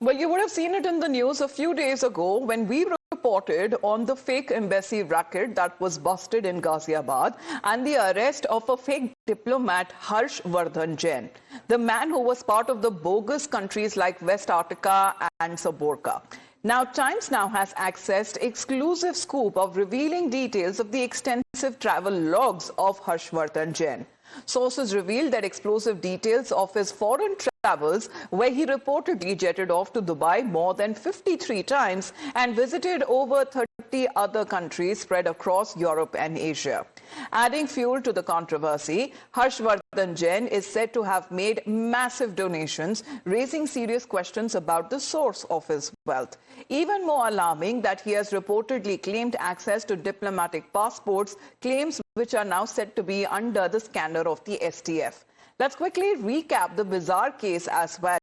Well, you would have seen it in the news a few days ago when we reported on the fake embassy racket that was busted in Ghaziabad and the arrest of a fake diplomat, Harsh Vardhan Jain, the man who was part of the bogus countries like West Africa and Saborka. Now, Times now has accessed exclusive scoop of revealing details of the extensive travel logs of Harsh Vardhan Jain. Sources revealed that explosive details of his foreign travels, where he reportedly jetted off to Dubai more than 53 times and visited over 30 other countries spread across Europe and Asia. Adding fuel to the controversy, Harsh Vardhan Jain is said to have made massive donations, raising serious questions about the source of his wealth. Even more alarming that he has reportedly claimed access to diplomatic passports, claims which are now said to be under the scanner of the STF. Let's quickly recap the bizarre case as well,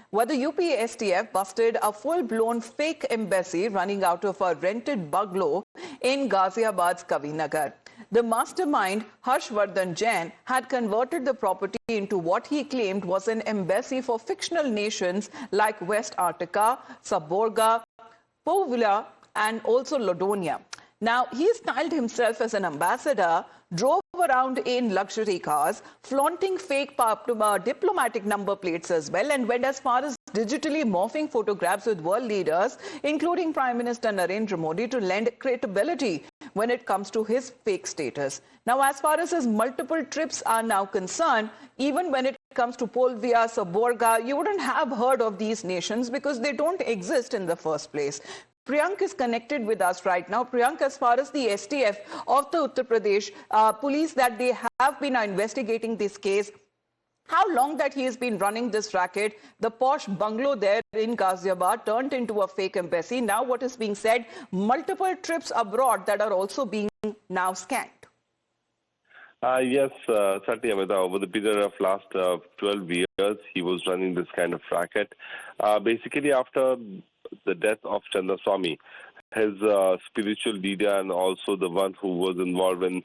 where the UP STF busted a full-blown fake embassy running out of a rented bungalow in Ghaziabad's Kavinagar. The mastermind, Harsh Vardhan Jain, had converted the property into what he claimed was an embassy for fictional nations like West Africa, Saborga, Povila, and also Ladonia. Now, he styled himself as an ambassador, drove around in luxury cars, flaunting fake diplomatic number plates as well, and went as far as digitally morphing photographs with world leaders, including Prime Minister Narendra Modi, to lend credibility when it comes to his fake status. Now, as far as his multiple trips are now concerned, even when it comes to Polvia, Saborga, you wouldn't have heard of these nations because they don't exist in the first place. Priyank is connected with us right now. Priyank, as far as the STF of the Uttar Pradesh police, that they have been investigating this case, how long that he has been running this racket, the posh bungalow there in Ghaziabad turned into a fake embassy. Now what is being said, multiple trips abroad that are also being now scanned. Yes, certainly, Amita. Over the period of last 12 years, he was running this kind of racket. Basically, after the death of Swami, his spiritual leader and also the one who was involved in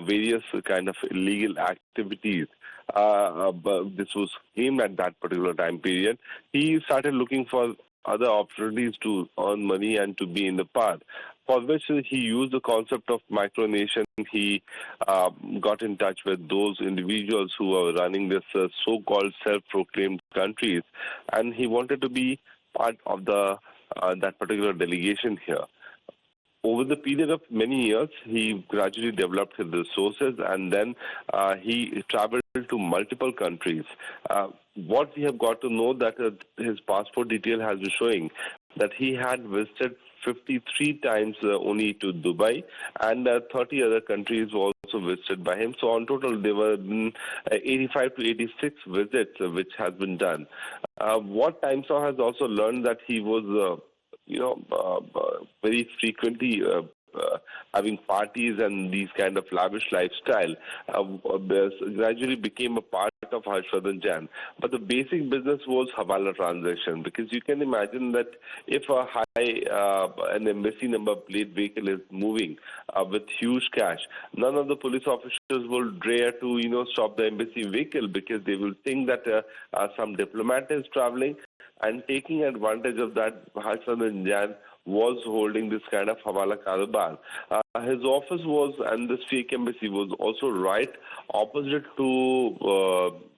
various kind of illegal activities. This was aimed at that particular time period. He started looking for other opportunities to earn money and to be in the path, for which he used the concept of Micronations. He got in touch with those individuals who were running this so-called self-proclaimed countries, and he wanted to be part of the that particular delegation here. Over the period of many years, he gradually developed his resources, and then he traveled to multiple countries. What we have got to know that his passport detail has been showing that he had visited 53 times only to Dubai, and 30 other countries were also visited by him. So on total, there were 85 to 86 visits which has been done. What Times Now has also learned that he was very frequently having parties and these kind of lavish lifestyle gradually became a part of Harsh Vardhan Jain. But the basic business was Hawala transaction, because you can imagine that if an embassy number plate vehicle is moving with huge cash, none of the police officers will dare to stop the embassy vehicle, because they will think that some diplomat is traveling, and taking advantage of that, Harsh Vardhan Jain was holding this kind of Hawala Karobar. His office was, and this fake embassy was also right opposite to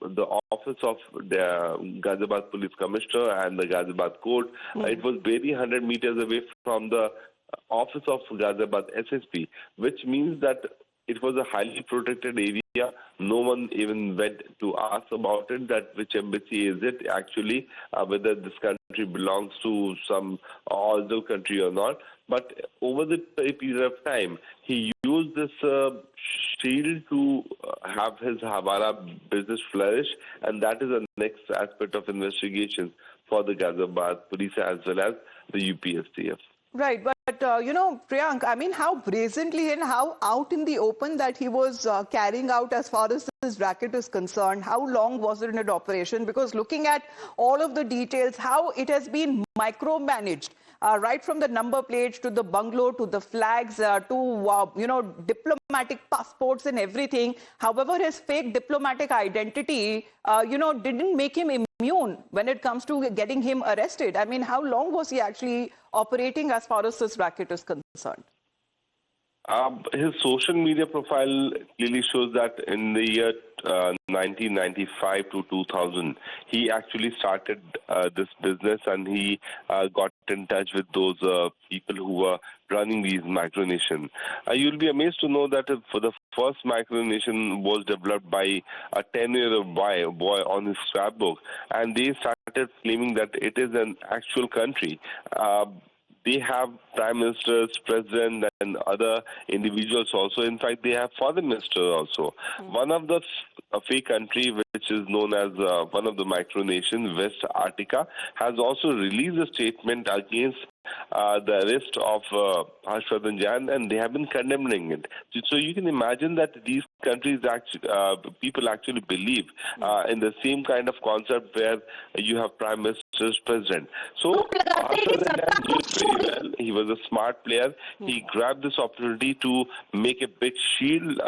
the office of the Ghaziabad Police Commissioner and the Ghaziabad Court. It was barely 100 meters away from the office of Ghaziabad SSP, which means that it was a highly protected area. No one even went to ask about it, that which embassy is it actually, whether this country belongs to some other country or not. But over the period of time, he used this shield to have his Hawala business flourish, and that is the next aspect of investigations for the Ghaziabad police as well as the UPSTF. Right, but Priyank, I mean, how brazenly and how out in the open that he was carrying out as far as this racket is concerned. How long was it in operation? Because looking at all of the details, how it has been micromanaged. right from the number plates to the bungalow to the flags to diplomatic passports and everything. However, his fake diplomatic identity didn't make him immune when it comes to getting him arrested. I mean, how long was he actually operating as far as this racket is concerned? His social media profile clearly shows that in the year 1995 to 2000, he actually started this business, and he got in touch with those people who were running these micronations. You'll be amazed to know that for the first micronation was developed by a 10-year-old boy on his scrapbook, and they started claiming that it is an actual country. They have prime ministers, president, and other individuals also. In fact, they have foreign minister also. One of the fake country, which is known as one of the micronations, West Arctica, has also released a statement against the arrest of Harsh Vardhan Jain, and they have been condemning it. So you can imagine that these countries, people actually believe in the same kind of concept where you have prime ministers, president. So Harsh Vardhan Jain did very well. He was a smart player. He grabbed this opportunity to make a big shield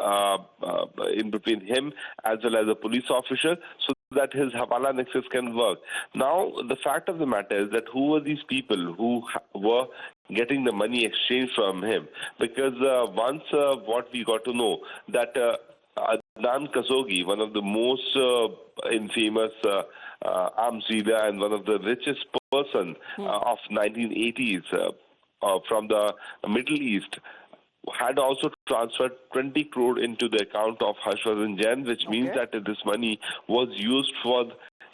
in between him as well as a police officer, so that his Hawala nexus can work. Now, the fact of the matter is that who were these people who were getting the money exchanged from him? Because once what we got to know, that Adnan Khashoggi, one of the most infamous arms dealer and one of the richest person of 1980s from the Middle East, had also transferred 20 crore into the account of Harsh Vardhan Jain, which means that this money was used for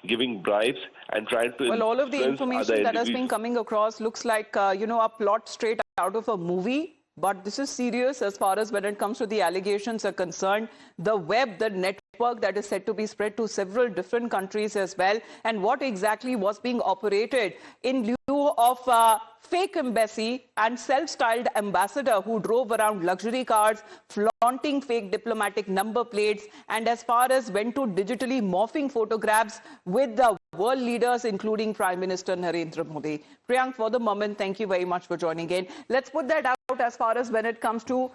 giving bribes and trying to Well, all of the information that has been coming across looks like, a plot straight out of a movie. But this is serious as far as when it comes to the allegations are concerned. The web, the network that is said to be spread to several different countries as well. And what exactly was being operated in lieu of fake embassy and self-styled ambassador who drove around luxury cars, flaunting fake diplomatic number plates, and as far as went to digitally morphing photographs with the world leaders, including Prime Minister Narendra Modi. Priyank, for the moment, thank you very much for joining in. Let's put that out as far as when it comes to